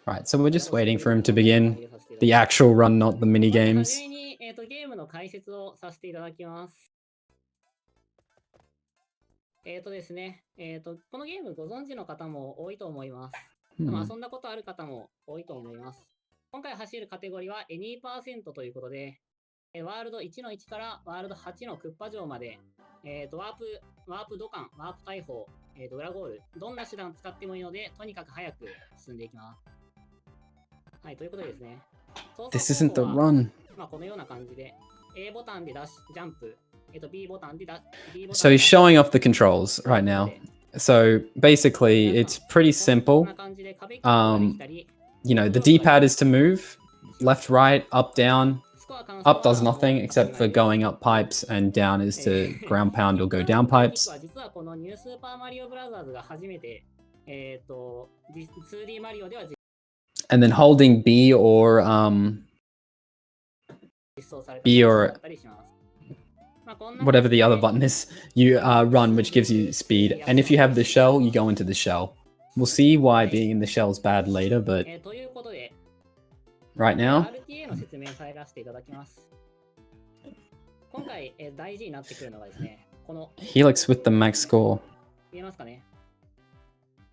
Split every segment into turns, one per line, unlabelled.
Right, so we're just waiting for him to begin the actual run, not the mini games.
ゲームの解説をさせていただきます。ですね、このゲームご存知の方も多いと思います。遊んだことある方も多いと思います。今回走るカテゴリーは Any% ということで、ワールド1の1からワールド8のクッパ城まで、ワープ土管、ワープ大砲、裏ゴール、どんな手段を使ってもいいので、とにかく早く進んでいきます。はい、ということでですね。
This isn't the run.
このような感じで、A ボタンでダッシュ、ジャンプ、B ボタンでB ボタンで
So he's showing off the controls right now. So basically, it's pretty simple. You know, the D-pad is to move, left, right, up, down. Up does nothing except for going up pipes, and down is to ground pound or go down pipes. And then holding B or whatever the other button is, you run, which gives you speed. And if you have the shell, you go into the shell. We'll see why being in the shell is bad later, but right now,
RTA の説明させていただきます。今回大事になってくるのがですね、この
Helix with the max score.
見えますかね？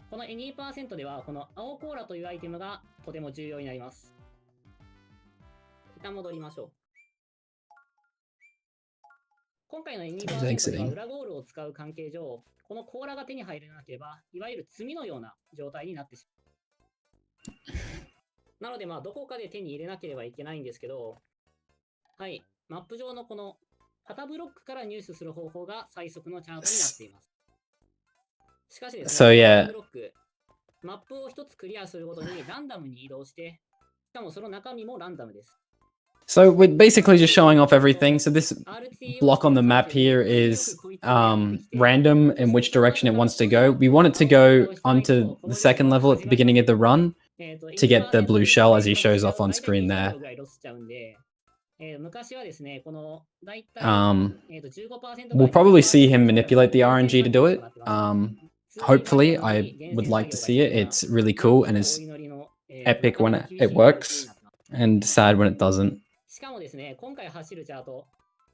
この Any% ではこの青コーラというアイテムがとても重要になります。一旦戻りましょう。今回の Any% では裏ゴールを使う関係上、このコーラが手に入らなければ、いわゆる積みのような状態になってしまう。なのでどこかで手に入れなければいけないんですけど、はい、マップ上のこの旗ブロックから入手する方法が最速のチャートになっています。しかしですね、旗ブロック、マップを一つクリアするごとにランダムに移動して、しかもその中身もランダムです。
So we're basically just showing off everything. So this block on the map here is random in which direction it wants to go. We want it to go onto the second level at the beginning of the run to get the blue shell as he shows off on screen there. We'll probably see him manipulate the RNG to do it. Hopefully, I would like to see it. It's really cool and is epic when it works and sad when it doesn't.
しかもですね、今回走るチャート、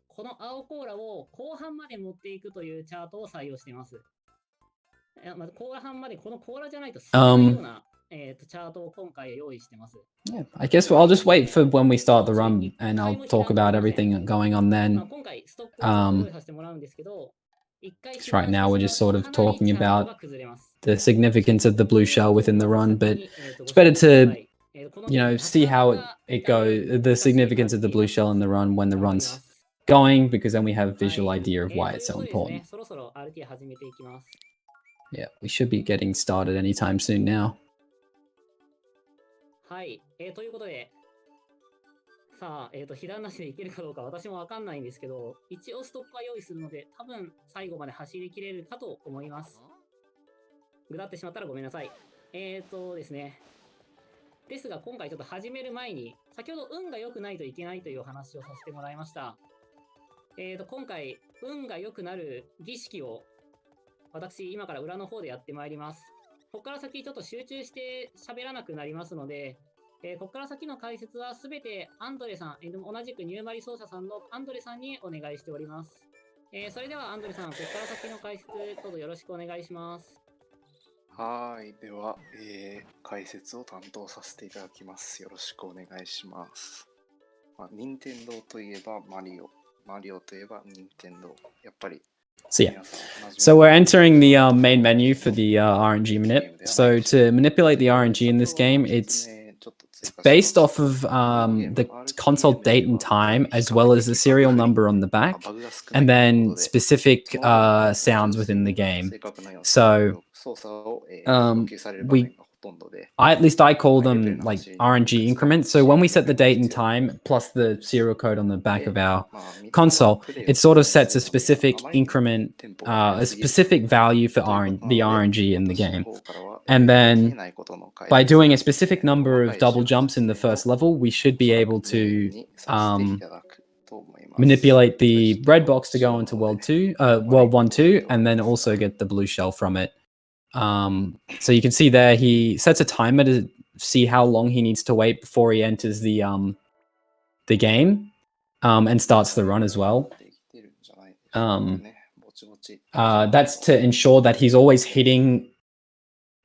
この青コーラを後半まで持っていくというチャートを採用しています。後半までこのコーラじゃないと進まないようなチャートを今回用意してます。
Yeah, I guess I'll just wait for when we start the run and I'll talk about everything going on then.
今回ストックを用意させてもらうんですけど、
right now we're just sort of talking about the significance of the blue shell within the run, but it's better to see how it goes, the significance of the blue shell in the run when the run's going, because then we have a visual idea of why it's so important. Yeah, we should be getting started anytime soon now.
はい、ということで、さあ、被弾なしでいけるかどうか私もわかんないんですけど、一応ストップは用意するので、多分最後まで走り切れるかと思います。ぐだってしまったらごめんなさい。ですね。ですが今回ちょっと始める前に、先ほど運が良くないといけないというお話をさせてもらいました。今回、運が良くなる儀式を、私今から裏の方でやってまいります。ここから先ちょっと集中して喋らなくなりますので、ここから先の解説はすべてアンドレさん、同じくニューマリ奏者さんのアンドレさんにお願いしております。それではアンドレさん、ここから先の解説どうぞよろしくお願いします。
はい、では、解説を担当させていただきます。よろしくお願いします。任天堂といえばマリオ、マリオといえば任天堂、やっぱり。
So yeah, so we're entering the main menu for the RNG manip. So to manipulate the RNG in this game, it's based off of the console date and time, as well as the serial number on the back, and then specific sounds within the game. So at least I call them like RNG increments. So when we set the date and time plus the serial code on the back of our console, it sort of sets a specific increment, a specific value for the RNG in the game. And then by doing a specific number of double jumps in the first level, we should be able to manipulate the red box to go into World 1, 2, and then also get the blue shell from it. So you can see there he sets a timer to see how long he needs to wait before he enters the game, and starts the run as well. That's to ensure that he's always hitting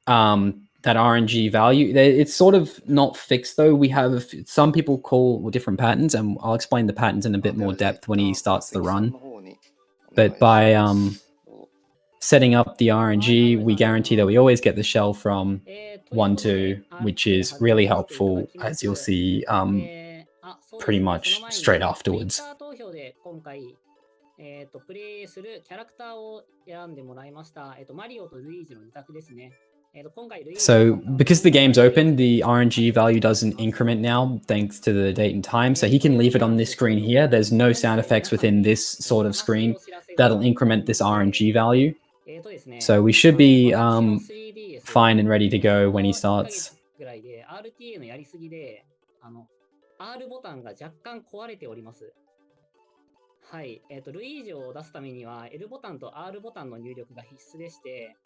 that RNG value. It's sort of not fixed though. We have some people call different patterns, and I'll explain the patterns in a bit more depth when he starts the run. But by setting up the RNG, we guarantee that we always get the shell from 1-2, which is really helpful, as you'll see pretty much straight afterwards.
プレイするキャラクターを選んでもらいました。マリオとルイージの2択ですね。
So, because the game's open, the RNG value doesn't increment now, thanks to the date and time. So he can leave it on this screen here. There's no sound effects within this sort of screen that'll increment this RNG value. So we should be fine and ready to go when he starts.
RTA のやりすぎで、R ボタンが若干壊れております。はい。ルイージを出すためには L ボタンと R ボタンの入力が必須でして、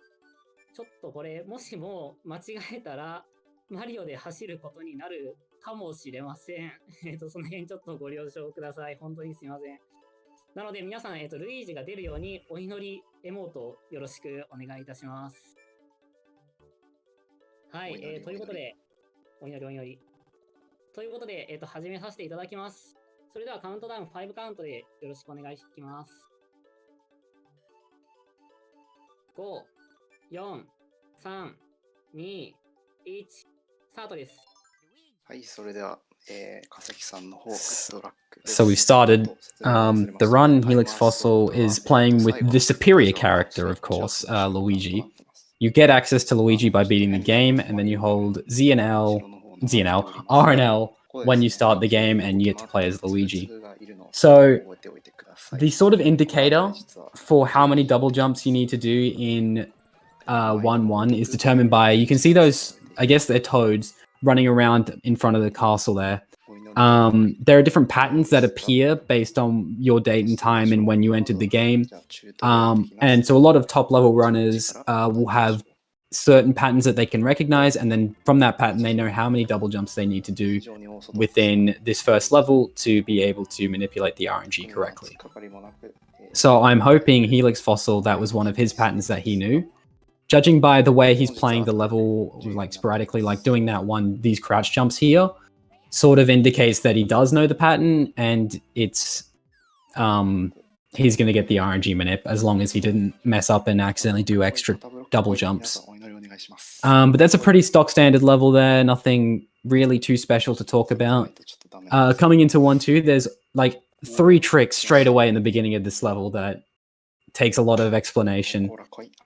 ちょっとこれ、もしも間違えたら、マリオで走ることになるかもしれません。その辺ちょっとご了承ください。本当にすみません。なので皆さん、ルイージが出るようにお祈りエモートよろしくお願いいたします。はい。ということで、お祈りお祈り。ということで、始めさせていただきます。それではカウントダウン5カウントでよろしくお願いします。5、4、3、2、1、スタートです。
はい、それでは、Kasekiiさんの方、グッドラックです。
So we've started. The run, Helix Fossil is playing with the superior character, of course, Luigi. You get access to Luigi by beating the game, and then you hold R and L when you start the game, and you get to play as Luigi. So the sort of indicator for how many double jumps you need to do in 1-1 is determined by, you can see those, I guess they're toads, running around in front of the castle there. There are different patterns that appear based on your date and time and when you entered the game. And so a lot of top level runners will have certain patterns that they can recognize, and then from that pattern they know how many double jumps they need to do within this first level to be able to manipulate the RNG correctly. So I'm hoping Helix Fossil, that was one of his patterns that he knew. Judging by the way he's playing the level, like sporadically, like doing that one, these crouch jumps here, sort of indicates that he does know the pattern, and it's he's going to get the RNG manip as long as he didn't mess up and accidentally do extra double jumps. But that's a pretty stock standard level there, nothing really too special to talk about. Coming into 1-2, there's like 3 tricks straight away in the beginning of this level that takes a lot of explanation.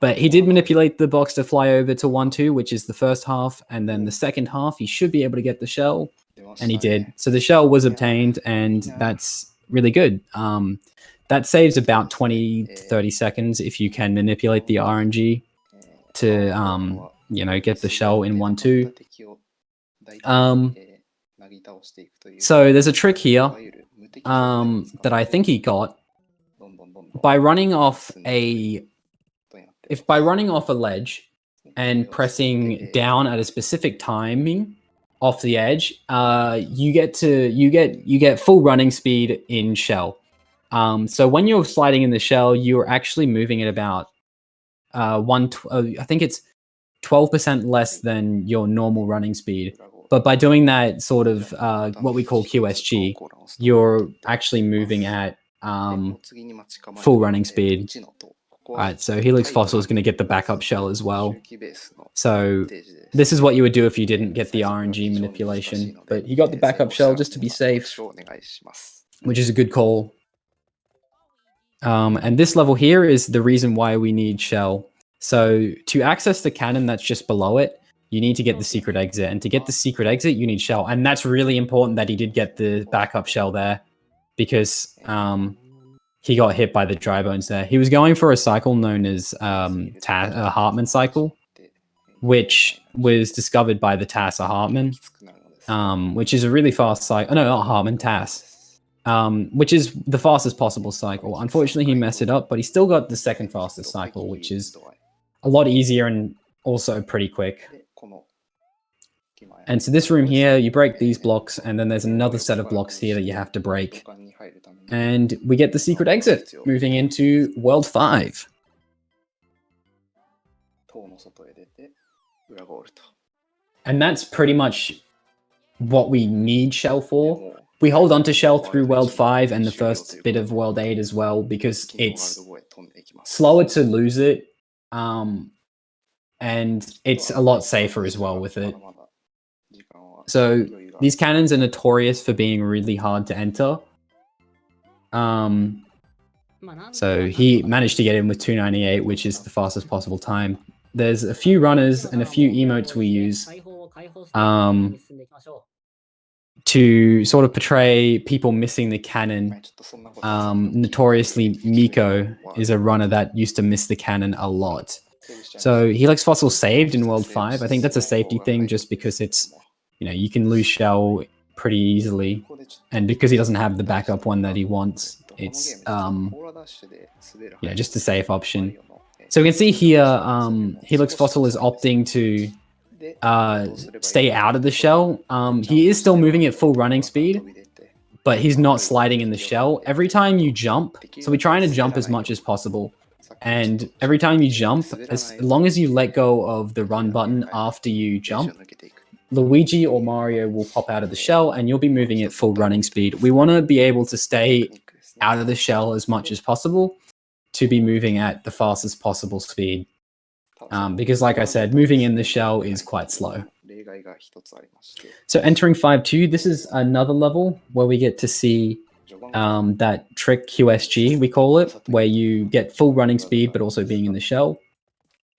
But he did manipulate the box to fly over to 1-2, which is the first half, and then the second half he should be able to get the shell, and he did. So the shell was obtained, and that's really good. That saves about 20 to 30 seconds if you can manipulate the RNG to get the shell in 1-2. So there's a trick here that I think he got by running off a ledge and pressing down at a specific timing off the edge, you get full running speed in shell. So when you're sliding in the shell, you're actually moving at about I think it's 12% less than your normal running speed. But by doing that sort of what we call QSG, you're actually moving at full running speed. Alright, so Helix Fossil is going to get the backup shell as well. So this is what you would do if you didn't get the RNG manipulation. But he got the backup shell just to be safe, which is a good call. And this level here is the reason why we need shell. So to access the cannon that's just below it, you need to get the secret exit. And to get the secret exit, you need shell. And that's really important that he did get the backup shell there, because he got hit by the dry bones there. He was going for a cycle known as Hartman Cycle, which was discovered by the Tasser Hartman, which is a really fast cycle. No, not Hartman, Tass. Which is the fastest possible cycle. Unfortunately, he messed it up, but he still got the second fastest cycle, which is a lot easier and also pretty quick.
で、この
And so this room here, you break these blocks, and then there's another set of blocks here that you have to break.
空間に入るために
And we get the secret exit, moving into World 5.
塔の外へ出て裏ゴールと。
And that's pretty much what we need Shell
で
for.
もう
We hold on to Shell through World 5 and the first bit of World 8 as well, because
キングワール
it's
ド号へ飛んでいきます。
slower to lose it, and it's a lot safer as well with it.
まだまだ時間は
So
余裕がある
these cannons are notorious for being really hard to enter.
まあなんとか
So he managed to get in with 298, which is the fastest possible time. There's a few runners and a few emotes we use
解放を解放して進んでいきましょ
to sort of portray people missing the
ご
cannon.
めんちょっとそんなことは
Notoriously, Miko is a runner that used to miss the cannon a lot. So Helix Fossil saved in World 5. I think that's a safety thing just because it's, you know, you can lose Shell pretty easily.
ここでちょっと
And because he doesn't have the backup one that he wants,
このゲーム
it's,
実はコーラダッシュで滑る
you know, just a safe
マ
option.
リオの
So we can see here, Helix Fossil is opting to
で
stay out of the shell. He is still moving at full running speed,
飛び出て
but he's not sliding in the shell. Every time you jump, so we're trying to jump as much as possible. And every time you jump, as long as you let go of the run button after you
電車
jump,
抜けていく
Luigi or Mario will pop out of the shell and you'll be moving at full running speed. We want to be able to
テ
stay
クニックですね
out of the shell as much as possible to be moving at the fastest possible speed.
ただその
Because like I said, moving in the shell is quite slow.
例外が一つありまして
So entering 5-2, this is another level where we get to see
序盤から
that trick QSG, we call it, where you get full running speed but also being in the shell.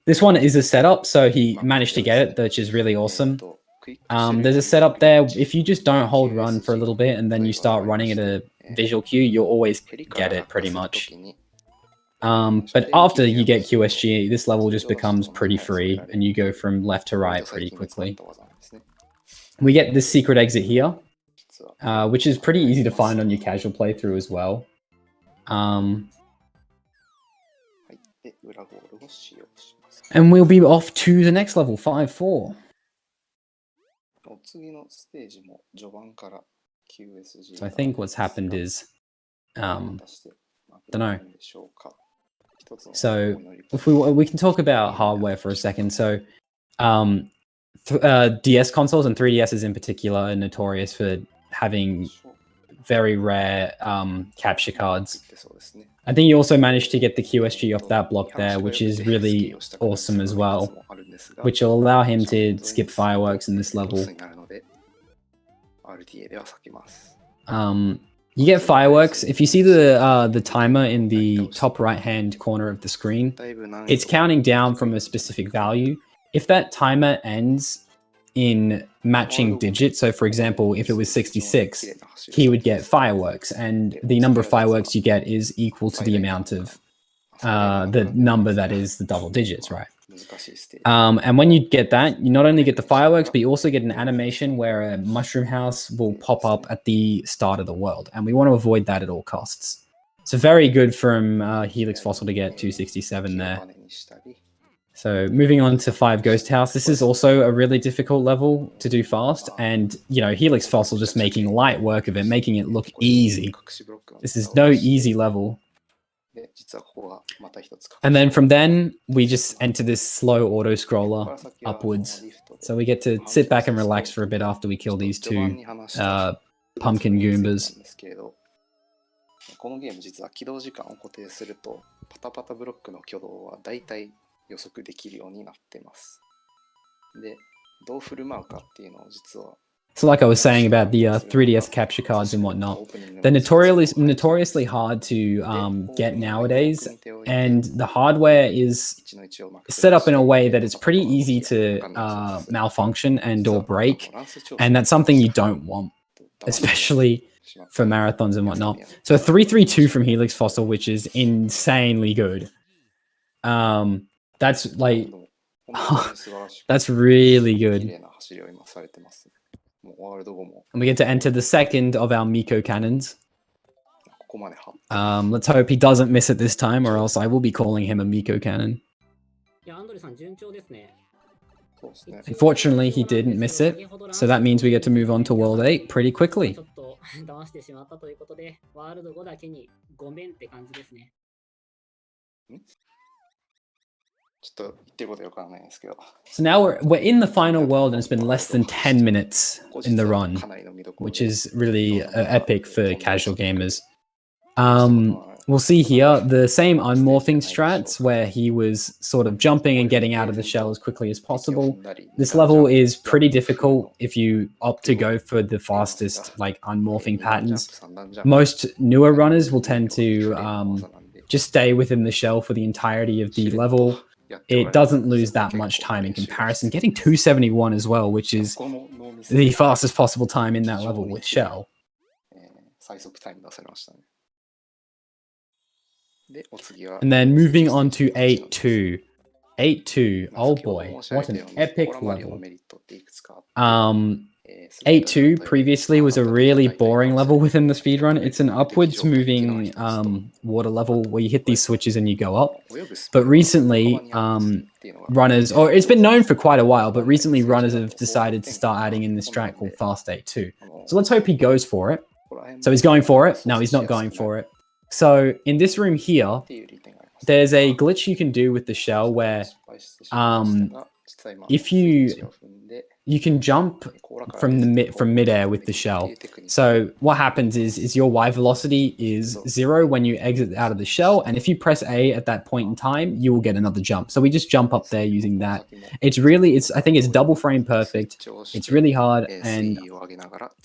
This one is a setup, so he managed to get it, which is really awesome.
とクイックしてる
There's a setup there. If you just don't hold run for a little bit and then you start running at a visual cue, you'll always
ヘリから
get it
落下
pretty
する
much.
時に
But after you get QSG, this level just becomes pretty free and you go from left to
割
right
と最
pretty
近使っ
quickly.
た技なんですね
We get this secret exit here,
実は
which is pretty easy to find on your casual playthrough as well.
はいで裏ゴールを使用します
And we'll be off to the next level, 5-4.
お次のステージも序盤から QSG
So I think what's happened is,
果
um,
たしてうまく
dunno.
いくんでしょうか一つの
So
思いのリポ
if we can talk about hardware for a second. So DS consoles and 3DSs in particular are notorious for having
そう
very rare capture
い
cards.
ってそうですね
I think you also managed to get the QSG off that block there, which is really
スキーをした
awesome as
形の
well,
やつもあるんですが
which will allow him to skip fireworks in this
ロ
level.
スになるので RTA では避けます
You get fireworks. If you see the timer in the top right-hand corner of the screen,
だいぶ難
it's
易度
counting down from a specific value. If that timer ends in matching digits, so for example, if it was 66, he would get fireworks, and the number of fireworks you get is equal to the amount of the number that is the double digits, right?
難しいステージ
And when you get that, you not only get the fireworks, but you also get an animation where a mushroom house will pop up at the start of the world, and we want to avoid that at all costs. So very good from Helix Fossil to get 267 there.
バネにしたり
So moving on to 5 Ghost House, this is also a really difficult level to do fast, and you know, Helix Fossil just making light work of it, making it look easy.
隠しブロックの
This is no easy level.
で実はここがまた一つ隠し
And then from then, we just enter this slow auto
ここ
scroller
から先は
upwards.
リフトで
So we get to sit back and relax for a bit after we kill these
序盤
two
に話した
pumpkin
なん
goombas.
ですけれどこのゲーム実は起動時間を固定するとパタパタブロックの挙動はだいたい予測できるようになっていますでどう振る舞うかっていうのを実は
So like I was saying about the 3DS capture cards and whatnot, they're notoriously hard to get nowadays, and the hardware is
1の1をマックス
set up in a way that it's pretty easy to malfunction and or break, and that's something you don't want, especially for marathons and whatnot. So 332 from Helix Fossil, which is insanely good. That's like
本当に素晴らしく
that's really
綺
good.
麗な走りを今されてますもうワールド後も
And we get to enter the second of our Miko cannons.
ここまで張って
Let's hope he doesn't miss it this time, or else I will be calling him a Miko cannon.
いや、アンドレさん順調ですね。
Unfortunately, he didn't miss it, so that means we get to move on to World 8 pretty
ち
quickly.
ょっと騙してしまったということで、ワールド5だけにごめんって感じですね。
ちょっと言ってることよくわかんないんですけど。
So now we're in the final world, and it's been less than 10 minutes in the run, which is really epic for casual gamers. We'll see here the same unmorphing strats where he was sort of jumping and getting out of the shell as quickly as possible. This level is pretty difficult if you opt to go for the fastest like unmorphing patterns. Most newer runners will tend to just stay within the shell for the entirety of the level. It doesn't lose that much time in comparison. Getting 271 as well, which is the fastest possible time in that level with shell.
最速タイム出されましたね。で、お次は
And then moving on to 8-2. 8-2, oh boy, what an epic level. 8-2 previously was a really boring level within the speedrun. It's an upwards moving water level where you hit these switches and you go up. But recently, runners, or it's been known for quite a while, but recently runners have decided to start adding in this strat called Fast 8-2. So let's hope he goes for it. So he's going for it. No, he's not going for it. So in this room here, there's a glitch you can do with the shell where if you can jump from midair with the shell. So what happens is your Y velocity is 0 when you exit out of the shell, and if you press A at that point in time, you will get another jump. So we just jump up there using that. I think it's double frame perfect. It's really hard, and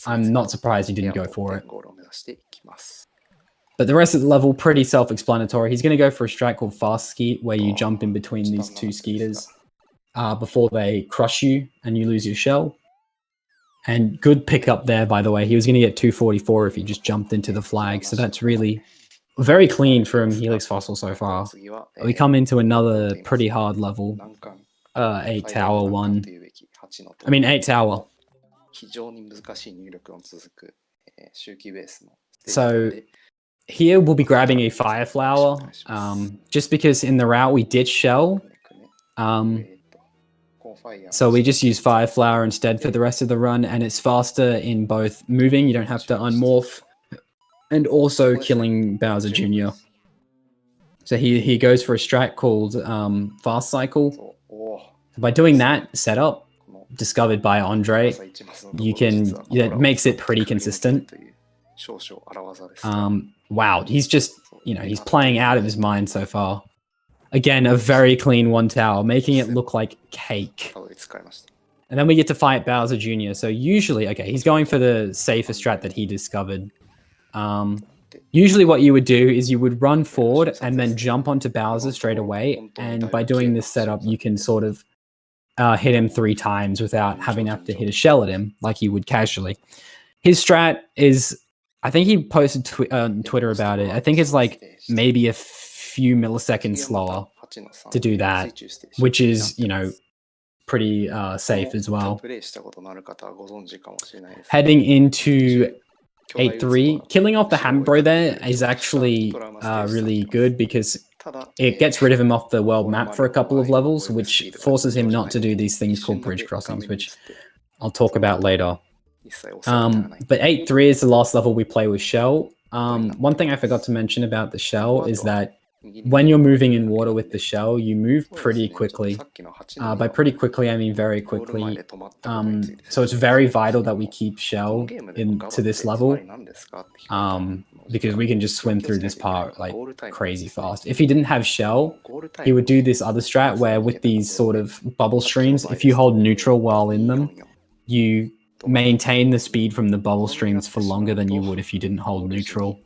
I'm not surprised he didn't go for it. But the rest of the level, pretty self-explanatory. He's going to go for a strat called Fast Skeet, where you jump in between these two skeeters before they crush you and you lose your shell. And good pickup there, by the way. He was going to get 244 if he just jumped into the flag. So that's really very clean from Helix Fossil so far. We come into another pretty hard level. 8 tower 1. I mean 8 tower. So here we'll be grabbing a fire flower, just because in the route we ditch shell. So we just use fire flower instead for the rest of the run, and it's faster in both moving, you don't have to unmorph, and also killing Bowser Jr. So he goes for a strat called Fast Cycle. By doing that setup, discovered by Andre, it makes it pretty consistent. Wow, he's just, he's playing out of his mind so far. Again, a very clean one tower, making it look like cake. And then we get to fight Bowser Jr. So usually, okay, he's going for the safer strat that he discovered. Usually what you would do is you would run forward and then jump onto Bowser straight away. And by doing this setup, you can sort of hit him 3 times without having to hit a shell at him like you would casually. His strat is, I think he posted on Twitter about it. I think it's like maybe a few milliseconds slower to do that, which is, pretty safe as well. Heading into 8-3, killing off the hammer bro there is actually really good because it gets rid of him off the world map for a couple of levels, which forces him not to do these things called bridge crossings, which I'll talk about later. But 8-3 is the last level we play with shell. One thing I forgot to mention about the shell is that when you're moving in water with the shell, you move pretty quickly. By pretty quickly, I mean very quickly. So it's very vital that we keep shell into this level, because we can just swim through this part like crazy fast. If he didn't have shell, he would do this other strat where with these sort of bubble streams, if you hold neutral while in them, you maintain the speed from the bubble streams for longer than you would if you didn't hold neutral.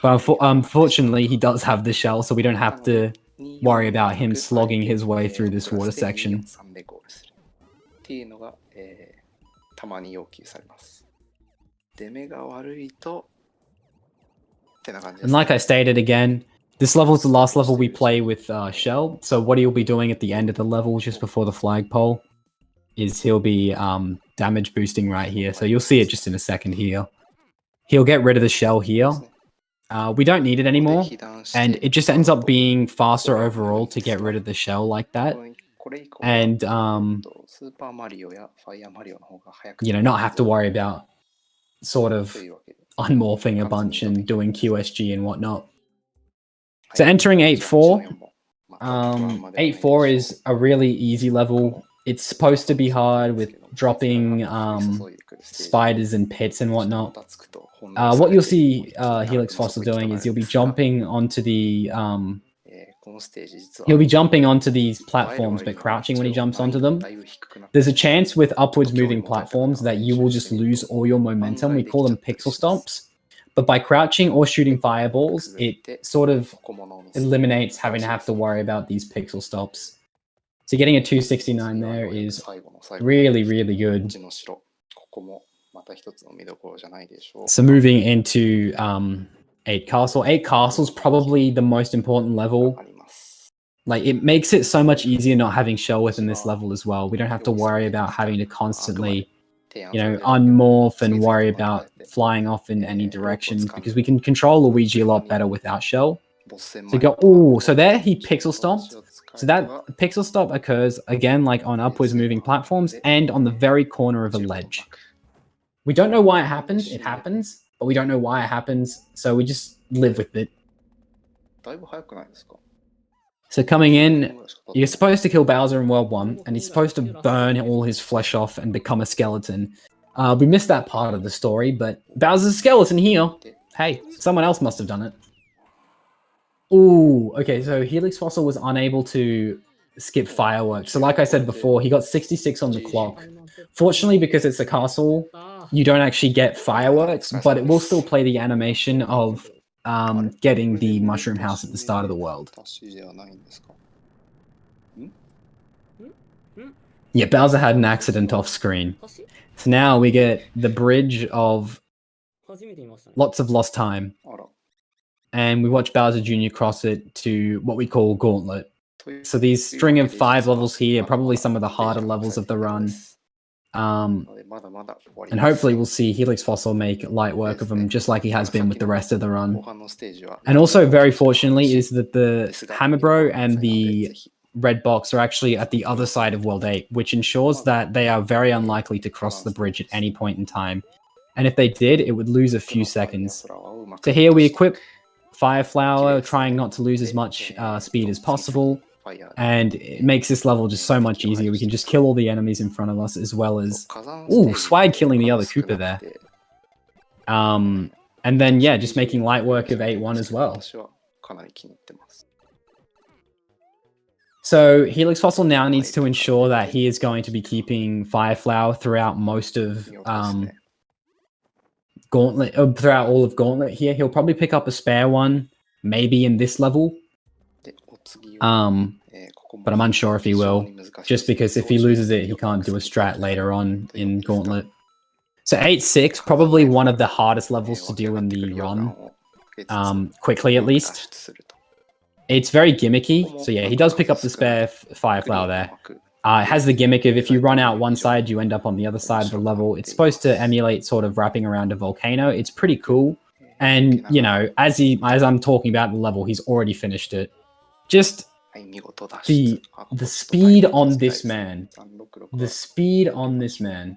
But unfortunately, he does have the shell, so we don't have to worry about him slogging his way through this water section. And like I stated again, this level is the last level we play with shell, so what he'll be doing at the end of the level, just before the flagpole, is he'll be damage boosting right here. So you'll see it just in a second here. He'll get rid of the shell here. We don't need it anymore, and it just ends up being faster overall to get rid of the shell like that. and
スーパーマリオやファイアマリオの方が早く
not have to worry about sort of
というわけで
unmorphing a bunch and doing QSG and whatnot. So entering 8-4, 8-4 is a really easy level. It's supposed to be hard with dropping spiders and pits and whatnot. What you'll see Helix Fossil doing is he'll be jumping onto the these platforms but crouching when he jumps onto them. There's a chance with upwards moving platforms that you will just lose all your momentum. We call them pixel stomps. But by crouching or shooting fireballs, it sort of eliminates having to worry about these pixel stops. So getting a 269 there is really, really good. So moving into 8 Castle. 8 Castle is probably the most important level. Like, it makes it so much easier not having shell within this level as well. We don't have to worry about having to constantly, unmorph and worry about flying off in any direction, because we can control Luigi a lot better without shell. So you go, so there he pixel stomped. So that pixel stop occurs again, like on upwards moving platforms and on the very corner of a ledge. We don't know why it happens, but we don't know why it happens, so we just live with it. So coming in, you're supposed to kill Bowser in World 1, and he's supposed to burn all his flesh off and become a skeleton. We missed that part of the story, but Bowser's a skeleton here. Hey, someone else must have done it. Ooh, okay, so Helix Fossil was unable to skip fireworks. So like I said before, he got 66 on the clock. Fortunately, because it's a castle, you don't actually get fireworks, but it will still play the animation of getting the mushroom house at the start of the world. Yeah, Bowser had an accident off screen. So now we get the bridge of lots of lost time. And we watch Bowser Jr. cross it to what we call Gauntlet. So these string of 5 levels here are probably some of the harder levels of the run. And hopefully we'll see Helix Fossil make light work of them, just like he has been with the rest of the run. And also, very fortunately, is that the Hammer Bro and the red box are actually at the other side of World 8, which ensures that they are very unlikely to cross the bridge at any point in time. And if they did, it would lose a few seconds. So here we equip Fire Flower, trying not to lose as much speed as possible. And it makes this level just so much easier. We can just kill all the enemies in front of us, as well as... Ooh, Swag killing the other Koopa there. And then, yeah, just making light work of 8-1 as well. So Helix Fossil now needs to ensure that he is going to be keeping Fire Flower throughout most of Gauntlet, throughout all of Gauntlet here. He'll probably pick up a spare one, maybe in this level. But I'm unsure if he will, just because if he loses it, he can't do a strat later on in Gauntlet. So 8-6, probably one of the hardest levels to do in the run, quickly at least. It's very gimmicky, so yeah, he does pick up the spare Fire Flower there. It has the gimmick of if you run out one side, you end up on the other side of the level. It's supposed to emulate sort of wrapping around a volcano. It's pretty cool. And, you know, as I'm talking about the level, he's already finished it. Just the speed on this man. The speed on this man.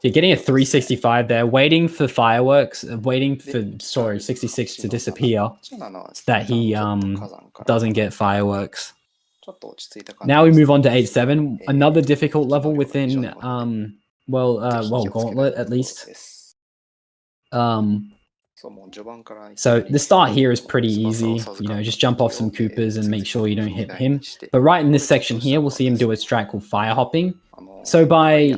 You're getting a 365 there, waiting for fireworks, waiting for, 66 to disappear, so that he doesn't get fireworks. Now we move on to 8-7, another difficult level within, Gauntlet at least. So the start here is pretty easy, you know, just jump off some Koopas and make sure you don't hit him. But right in this section here, we'll see him do a strat called Fire Hopping. So by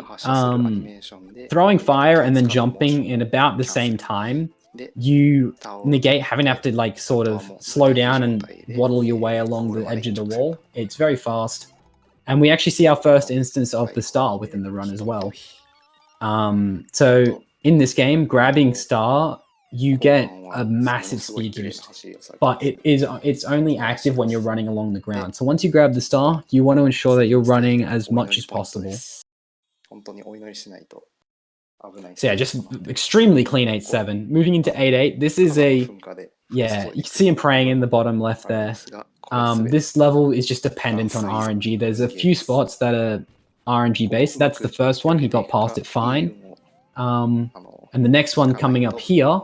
throwing fire and then jumping in about the same time, you negate having to have to like sort of slow down and waddle your way along the edge of the wall. It's very fast. And we actually see our first instance of the star within the run as well. So in this game, grabbing star, you get a massive speed boost, but it's only active when you're running along the ground. So once you grab the star, you want to ensure that you're running as much as possible. So yeah, just extremely clean 8-7. Moving into 8-8, this is a... Yeah, you can see him praying in the bottom left there. This level is just dependent on RNG. There's a few spots that are RNG based. That's the first one. He got past it fine. And the next one coming up here,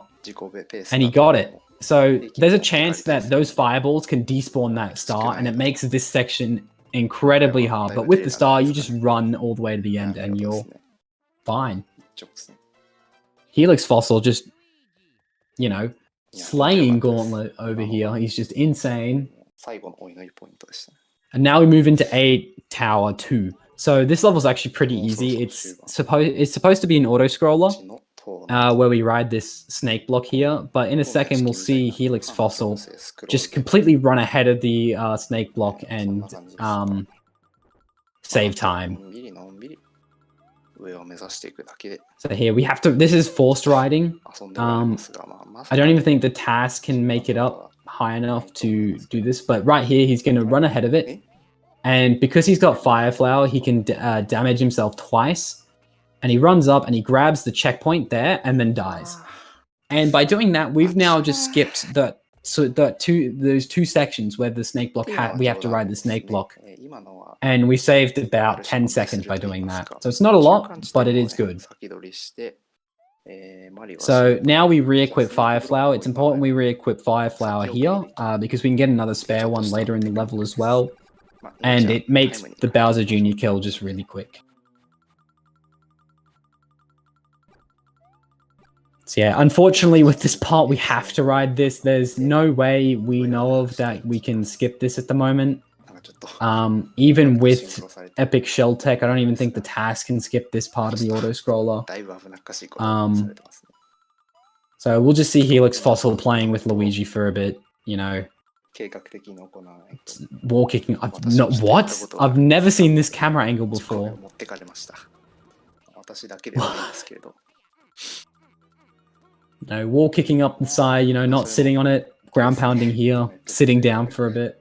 and he got it. So there's a chance that those fireballs can despawn that star, and it makes this section incredibly hard. But with the star, you just run all the way to the end, and you're fine. Helix Fossil just, you know, slaying Gauntlet over here. He's just insane. And now we move into 8 Tower 2. So this level's actually pretty easy. It's supposed to be an auto scroller where we ride this snake block here, but in a second we'll see Helix Fossil just completely run ahead of the snake block and save time. So here we have to, this is forced riding. I don't even think the task can make it up high enough to do this, but right here he's going to run ahead of it. And because he's got Fire Flower, he can damage himself twice. And he runs up and he grabs the checkpoint there and then dies. And by doing that, we've now just skipped those two sections where the snake block we have to ride the snake block. And we saved about 10 seconds by doing that. So it's not a lot, but it is good. So now we re-equip Fire Flower. It's important we re-equip Fire Flower here because we can get another spare one later in the level as well. And it makes the Bowser Jr. kill just really quick. So yeah, unfortunately with this part we have to ride this. There's no way we know of that we can skip this at the moment. Even with Epic Shell Tech, I don't even think the task can skip this part of the auto-scroller. So we'll just see Helix Fossil playing with Luigi for a bit, you know. Wall kicking. I've never seen this camera angle before. No, wall kicking up the side, you know, not sitting on it, ground pounding here, sitting down for a bit.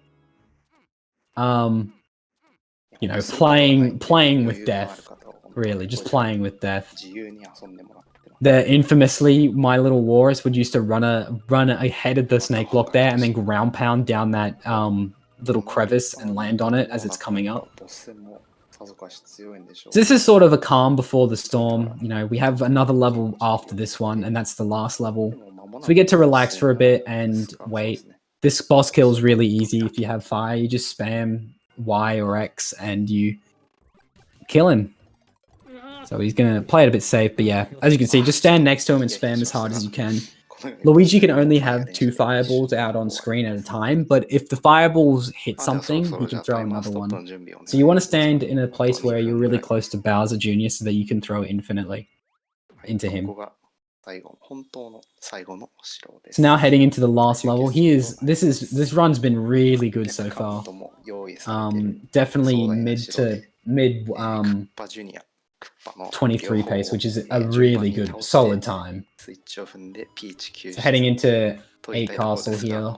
You know, playing with death, really, just playing with death. Infamously, my little walrus would used to run ahead of the snake block there and then ground pound down that little crevice and land on it as it's coming up. So this is sort of a calm before the storm. You know, we have another level after this one, and that's the last level. So we get to relax for a bit and wait. This boss kill is really easy. If you have fire, you just spam Y or X and you kill him. So he's going to play it a bit safe, but yeah, as you can see, just stand next to him and spam as hard as you can. Luigi can only have 2 fireballs out on screen at a time, but if the fireballs hit something, he can throw another one. So you want to stand in a place where you're really close to Bowser Jr. so that you can throw infinitely into him. So now heading into the last level, this run's been really good so far. Definitely mid 23 pace, which is a really good, solid time. So heading into 8 castle here.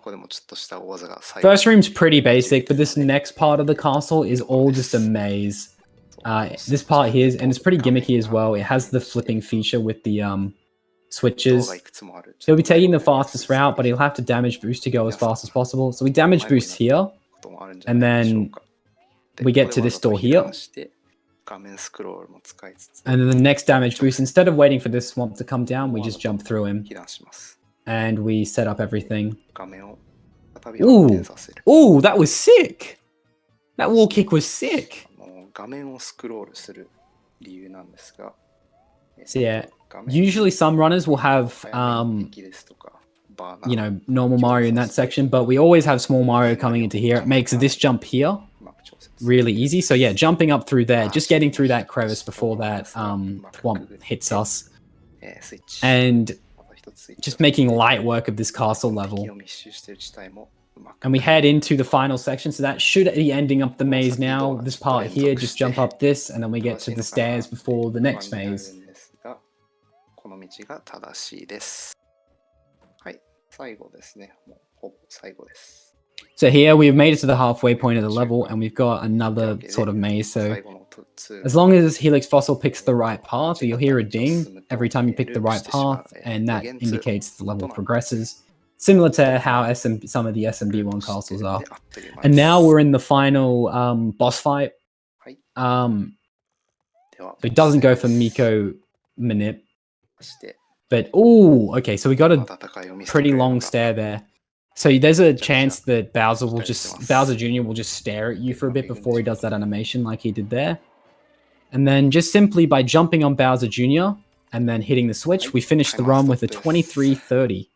First room's pretty basic, but this next part of the castle is all just a maze. This part here, and it's pretty gimmicky as well. It has the flipping feature with the switches. He'll be taking the fastest route, but he'll have to damage boost to go as fast as possible. So we damage boost here, and then we get to this door here. And then the next damage boost, instead of waiting for this swamp to come down, we just jump through him. And we set up everything. Ooh! Ooh, that was sick! That wall kick was sick! So yeah, usually some runners will have, you know, normal Mario in that section, but we always have small Mario coming into here. It makes this jump here really easy. So yeah, jumping up through there, just getting through that crevice before that thwomp hits us, and just making light work of this castle level. And we head into the final section, so that should be ending up the maze now. This part here, just jump up this, and then we get to the stairs before the next maze. So here we've made it to the halfway point of the level, and we've got another sort of maze. So as long as Helix Fossil picks the right path, you'll hear a ding every time you pick the right path, and that indicates the level progresses. similar to how some of the SMD1 castles
で
are.
あっという間
And
です
now we're in the final boss fight.
はい
So
では
it doesn't go
ボ
for
ス戦です
Miko Manip,
そして
but okay, so we got
どん
a
な戦いを見せてく
pretty
れるの
long
か
stare there. So there's a chance that Bowser Jr. will just stare at you for a bit before he does that animation like he did there. And then just simply by jumping on Bowser Jr. and then hitting the switch, we finish the run with a 23:30,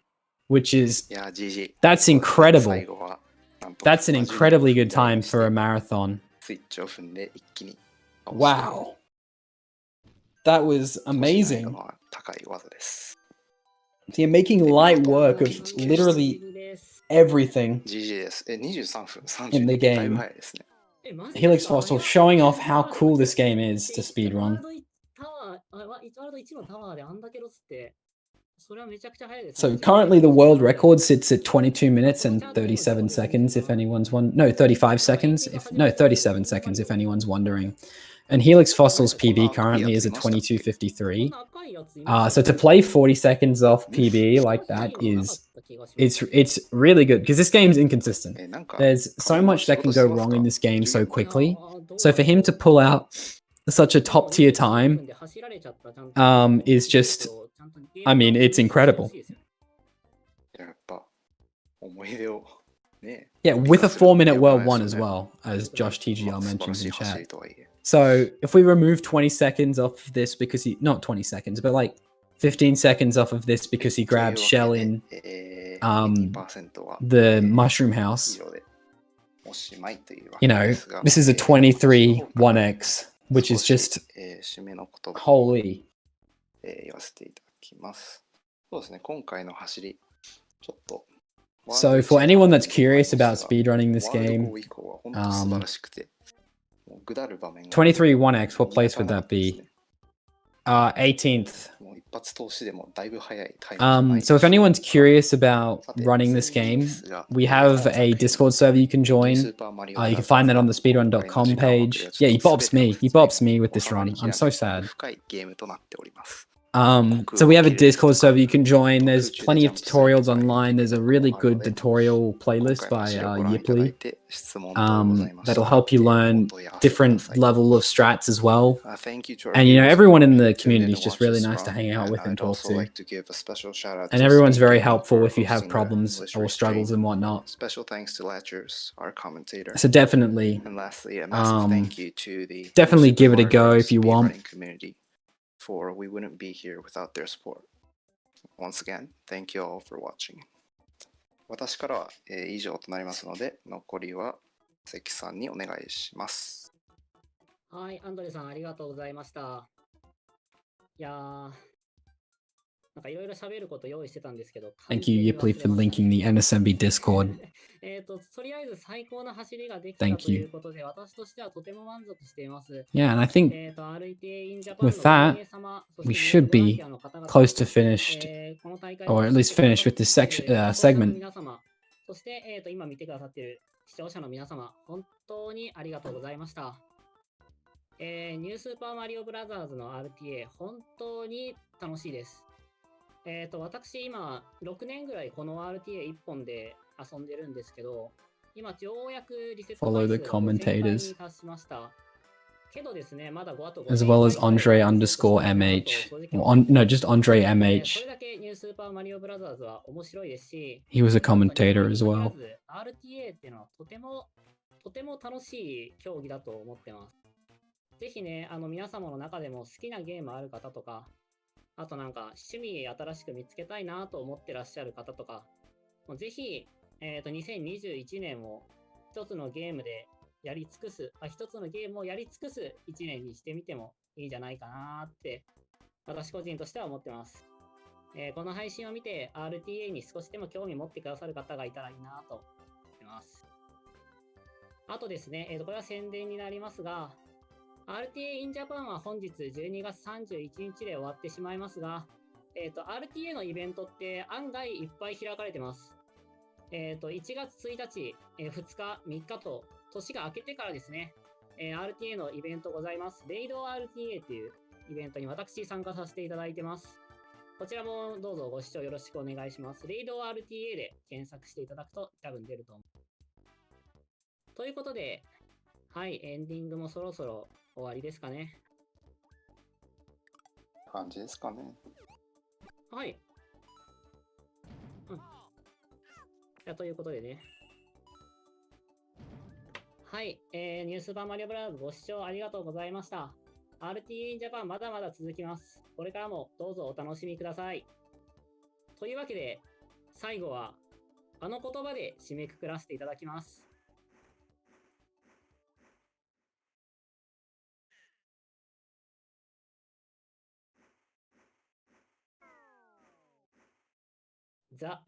which is
いや GG
that's
最
incredible.
後はなんと
That's an
70
incredibly good
台
time
にして
for a marathon.
スイッチを踏んで一気に倒して
Wow. That was
少し難易度
amazing.
の高い技です
So you're making light work of literally everything
GG です23分
in the
32だいぶ
game.
早いですね
Helix Fossil showing off how cool this game is to speedrun.
ワールド1のタワーであんだけロスって、それはめちゃくちゃ早いですね。
So currently the world record sits at 22 minutes and 37 seconds if anyone's no 35 seconds if no 37 seconds if anyone's wondering. And Helix Fossil's PB currently is at 22:53. So to play 40 seconds off PB like that is it's really good because this game's inconsistent.
なんか
There's so much that can go wrong in this game so quickly. So for him to pull out such a top tier time is just, I mean, it's incredible.
やっぱ思い出をね
Yeah, with a 4-minute World 1 as well, as Josh TGR
素晴ら
mentions
しい
in
走
chat.
りとはいえ
So if we remove 20 seconds off of this because not 20 seconds, but like 15 seconds off of this because he
というわ
grabbed
け
Shell
で
in
2% は
the Mushroom House,
以上でおしまいというわ
you
け
know,
ですが
this is a 23 1x, which is just
締めの言葉を
holy.
言わせていただきますそうですね今回の走りちょっと
So for anyone that's curious about speedrunning this
ワールド
game,
5以降は本当素晴らしくてもうぐだる場面が
23 1x, what place would
見当たらなか
that
ったです
be?
ね
18th.
もう一発通しでもだいぶ早いタイムじゃない
So if anyone's curious about
さて
running this
宣伝
game,
ですが
we have a Discord server you can
ニュー
join.
スーパーマリオ
You can find that on the speedrun.com page. Yeah, he bops me. He bops me with this
収まり
run.
きら
I'm
ない
so sad.
深いゲームとなっております
So we have a Discord server you can join. There's plenty of tutorials online. There's a really good tutorial
今
playlist
回の
by
走りをご覧いただい
Yipley
て質問等ございました
that'll help you learn
どんどんやらせてくだ
different
さい
level of strats as well.
Thank you to our
And you know,
viewers
everyone in
who
the
tuned in
community is
to
just
watch
really
this
nice to
run,
hang out
and
with and
I'd
talk
also
to.
like to give a special shout out
And
to
everyone's
Speed
very
Gaming
helpful
for
if you have
hosting the
problems
English
or struggles
Restream.
and whatnot.
Special thanks to Ledgers, our commentator.
So definitely,
And lastly, a massive thank you to the
definitely
New
give it a
Super
go
Mario
if you want.
speedrunning community, for we wouldn't be here without their support. Once again, thank you all for watching. 私からは、以上となりますので、残りは関さんにお願いします。
はい、アンドレさんありがとうございました。いやー、なんかいろいろ喋ること用意してたんですけど。
Thank you, Yipley, for linking the NSMB Discord.
とりあえず最高な走りができたということで、私としてはとても満足しています。
Yeah, and I think
RTA In Japan
with that, we should be close to finished, or at least finished with this segment.
皆様、そして今見てくださっている視聴者の皆様、本当にありがとうございました。ニュースーパーマリオブラザーズの RTA、本当に楽しいです。私今6年ぐらいこの RTA1 本で遊んでるんですけど、今ようやくリセット回数を1000回に達しました。けどですね、まだ5あと5
as well as Andre_MH. No, just Andre
そ
MH.
れだけニュースーパーマリオブラザーズは面白いですし、
He was a commentator as well.
RTA っていうのはとても楽しい競技だと思ってます。ぜひね、皆様の中でも好きなゲームある方とか、あとなんか趣味新しく見つけたいなと思ってらっしゃる方とか、もうぜひ、2021年を一つのゲームでやり尽くす、一つのゲームをやり尽くす1年にしてみてもいいんじゃないかなって、私個人としては思ってます。この配信を見て RTA に少しでも興味持ってくださる方がいたらいいなと思ってます。あとですね、これは宣伝になりますが、RTA In Japan は本日12月31日で終わってしまいますが、RTA のイベントって案外いっぱい開かれてます。1月1日、2日、3日と年が明けてからですね、RTA のイベントございます。レイド RTA というイベントに私参加させていただいてます。こちらもどうぞご視聴よろしくお願いします。レイド RTA で検索していただくと多分出ると思う。ということで、はい、エンディングもそろそろ終わりですかね。
感じですかね。
はい。じゃあということでね。はい、ニュース版マリオブラザーズご視聴ありがとうございました。RTA In Japan まだまだ続きます。これからもどうぞお楽しみください。というわけで、最後はあの言葉で締めくくらせていただきます。ザ